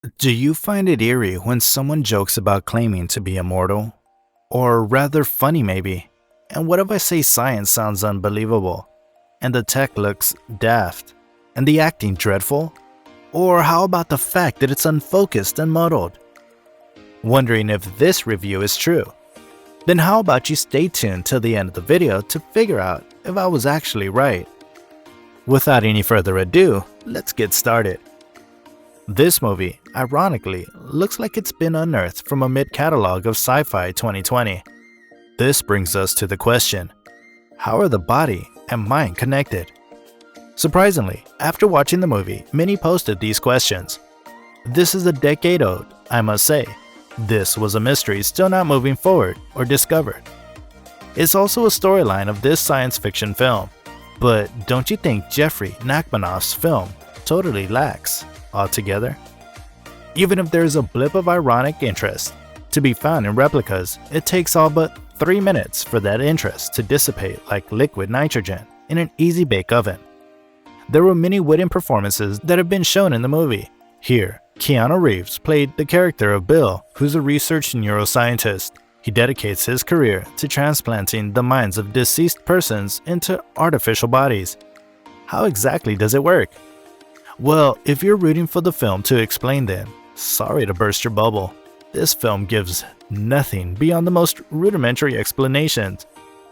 Do you find it eerie when someone jokes about claiming to be immortal? Or rather funny maybe? And what if I say science sounds unbelievable? And the tech looks daft? And the acting dreadful? Or how about the fact that it's unfocused and muddled? Wondering if this review is true? Then how about you stay tuned till the end of the video to figure out if I was actually right? Without any further ado, let's get started. This movie, ironically, looks like it's been unearthed from a mid-catalog of Sci-Fi 2020. This brings us to the question, how are the body and mind connected? Surprisingly, after watching the movie, many posted these questions. This is a decade old, I must say. This was a mystery still not moving forward or discovered. It's also a storyline of this science fiction film, but don't you think Jeffrey Nachmanoff's film totally lacks altogether? Even if there's a blip of ironic interest to be found in Replicas, it takes all but 3 minutes for that interest to dissipate like liquid nitrogen in an easy bake oven. There were many witty performances that have been shown in the movie. Here, Keanu Reeves played the character of Bill, who's a research neuroscientist. He dedicates his career to transplanting the minds of deceased persons into artificial bodies. How exactly does it work? Well, if you're rooting for the film to explain then, sorry to burst your bubble. This film gives nothing beyond the most rudimentary explanations.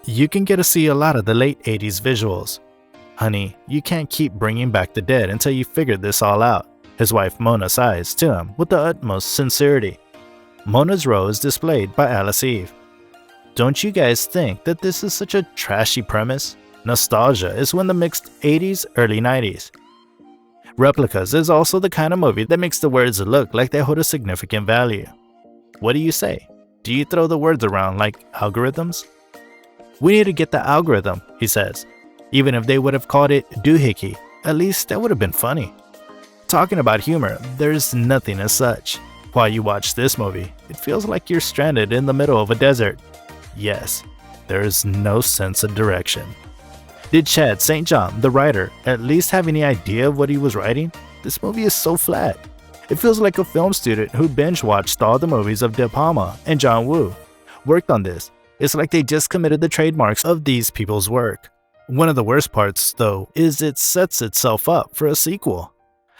You can get to see a lot of the late 80s visuals. Honey, you can't keep bringing back the dead until you figure this all out. His wife Mona sighs to him with the utmost sincerity. Mona's role is displayed by Alice Eve. Don't you guys think that this is such a trashy premise? Nostalgia is when the mixed 80s, early 90s. Replicas is also the kind of movie that makes the words look like they hold a significant value. What do you say? Do you throw the words around like algorithms? We need to get the algorithm, he says. Even if they would have called it doohickey, at least that would have been funny. Talking about humor, there's nothing as such. While you watch this movie, it feels like you're stranded in the middle of a desert. Yes, there is no sense of direction. Did Chad St. John, the writer, at least have any idea of what he was writing? This movie is so flat. It feels like a film student who binge-watched all the movies of De Palma and John Woo worked on this. It's like they just committed the trademarks of these people's work. One of the worst parts, though, is it sets itself up for a sequel.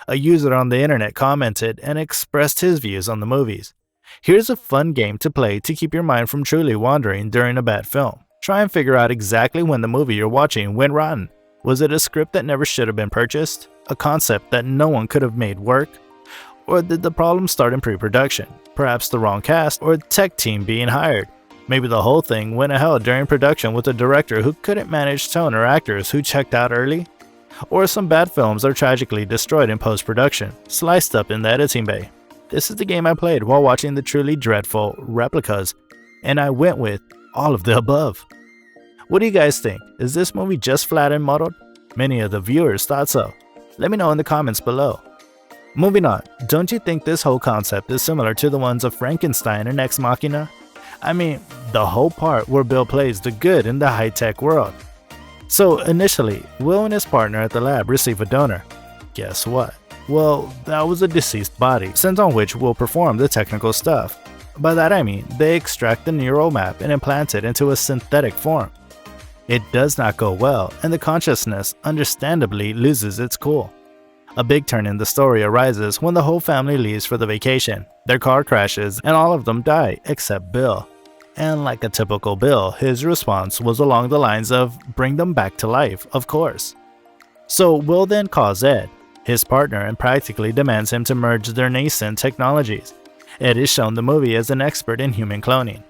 A user on the internet commented and expressed his views on the movies. Here's a fun game to play to keep your mind from truly wandering during a bad film. Try and figure out exactly when the movie you're watching went rotten. Was it a script that never should have been purchased? A concept that no one could have made work? Or did the problem start in pre-production? Perhaps the wrong cast or tech team being hired? Maybe the whole thing went to hell during production with a director who couldn't manage tone or actors who checked out early? Or some bad films are tragically destroyed in post-production, sliced up in the editing bay. This is the game I played while watching the truly dreadful Replicas, and I went with all of the above. What do you guys think? Is this movie just flat and muddled? Many of the viewers thought so. Let me know in the comments below. Moving on, don't you think this whole concept is similar to the ones of Frankenstein and Ex Machina? I mean, the whole part where Bill plays the good in the high-tech world. So initially, Will and his partner at the lab receive a donor. Guess what? Well, that was a deceased body, sent on which Will perform the technical stuff. By that I mean, they extract the neural map and implant it into a synthetic form. It does not go well, and the consciousness understandably loses its cool. A big turn in the story arises when the whole family leaves for the vacation. Their car crashes and all of them die except Bill. And like a typical Bill, his response was along the lines of bring them back to life, of course. So Will then calls Ed, his partner, and practically demands him to merge their nascent technologies. Ed is shown the movie as an expert in human cloning.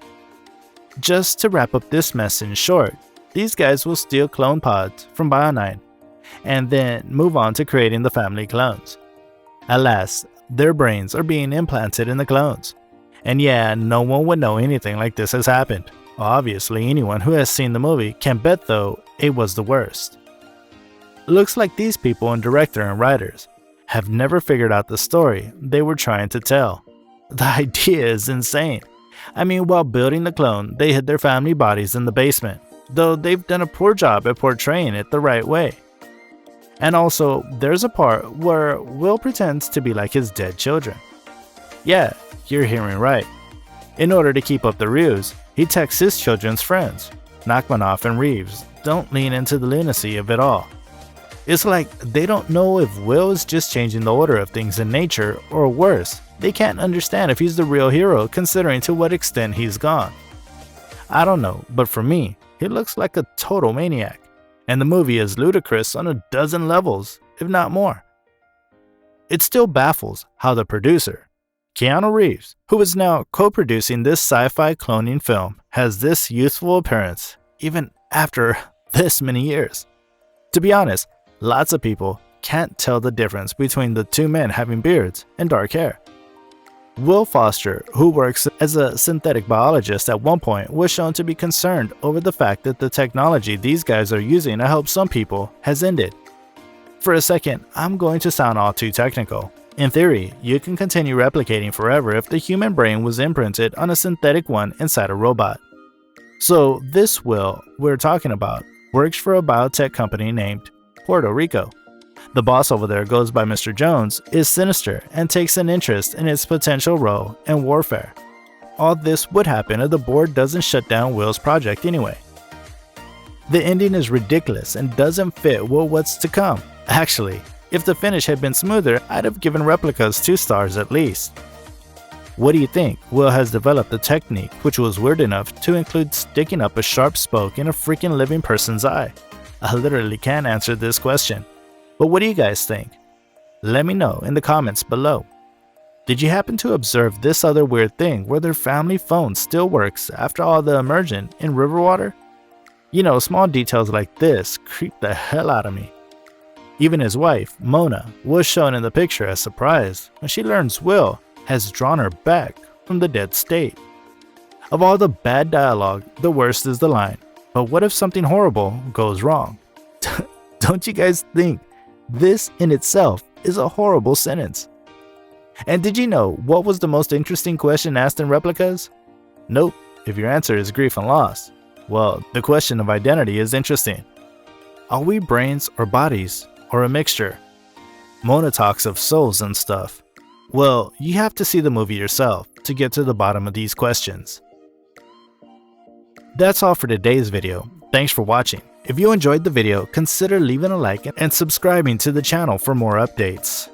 Just to wrap up this mess in short, these guys will steal clone pods from Bio9 and then move on to creating the family clones. Alas, their brains are being implanted in the clones. And yeah, no one would know anything like this has happened. Obviously, anyone who has seen the movie can bet though it was the worst. Looks like these people and director and writers have never figured out the story they were trying to tell. The idea is insane. I mean, while building the clone, they hid their family bodies in the basement, though they've done a poor job at portraying it the right way. And also, there's a part where Will pretends to be like his dead children. Yeah, you're hearing right. In order to keep up the ruse, he texts his children's friends. Nachmanoff and Reeves don't lean into the lunacy of it all. It's like they don't know if Will is just changing the order of things in nature, or worse, they can't understand if he's the real hero considering to what extent he's gone. I don't know, but for me, he looks like a total maniac, and the movie is ludicrous on a dozen levels, if not more. It still baffles how the producer, Keanu Reeves, who is now co-producing this sci-fi cloning film, has this youthful appearance, even after this many years. To be honest, lots of people can't tell the difference between the two men having beards and dark hair. Will Foster, who works as a synthetic biologist at one point, was shown to be concerned over the fact that the technology these guys are using to help some people has ended. For a second, I'm going to sound all too technical. In theory, you can continue replicating forever if the human brain was imprinted on a synthetic one inside a robot. So this Will we're talking about works for a biotech company named Puerto Rico. The boss over there goes by Mr. Jones, is sinister, and takes an interest in its potential role in warfare. All this would happen if the board doesn't shut down Will's project anyway. The ending is ridiculous and doesn't fit with what's to come. Actually, if the finish had been smoother, I'd have given Replicas 2 stars at least. What do you think? Will has developed a technique which was weird enough to include sticking up a sharp spoke in a freaking living person's eye. I literally can't answer this question. But what do you guys think? Let me know in the comments below. Did you happen to observe this other weird thing where their family phone still works after all the immersion in river water? You know, small details like this creep the hell out of me. Even his wife, Mona, was shown in the picture as surprised when she learns Will has drawn her back from the dead state. Of all the bad dialogue, the worst is the line, "But what if something horrible goes wrong?" Don't you guys think this in itself is a horrible sentence? And did you know what was the most interesting question asked in Replicas? Nope, if your answer is grief and loss. Well, the question of identity is interesting. Are we brains or bodies, or a mixture? Mona talks of souls and stuff. Well, you have to see the movie yourself to get to the bottom of these questions. That's all for today's video. Thanks for watching. If you enjoyed the video, consider leaving a like and subscribing to the channel for more updates.